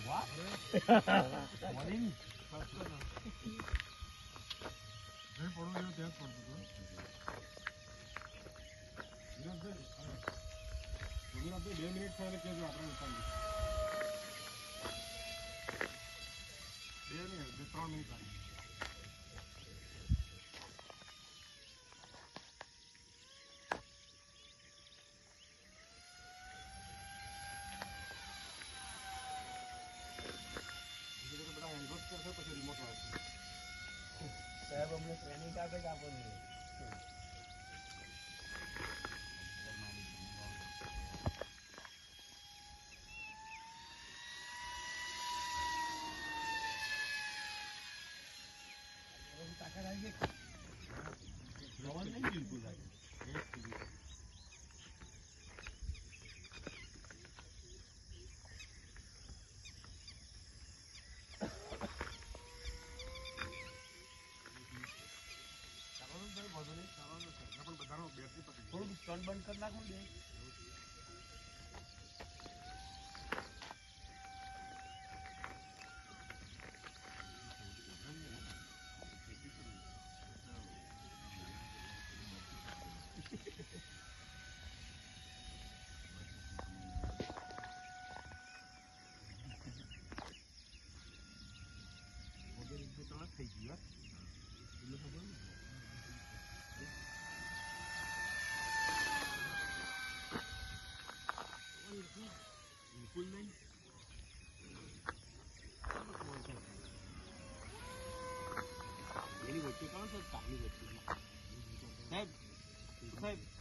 morning બે minute થઈને કેજો આપણે ઉતારી 2 મિનિટ 3 મિનિટ પછી રિમોટ સાહેબ અમને ટ્રેનિંગ આપે કે આપો નહીં તાકાત આવી ગઈ જવાન નહીં બિલકુલ થોડું સ્ટન બંધ કરી નાખો બે થઈ ગયું બિલકુલ નહીં એની વચ્ચે કોણ છે કાલી વચ્ચે સાહેબ સાહેબ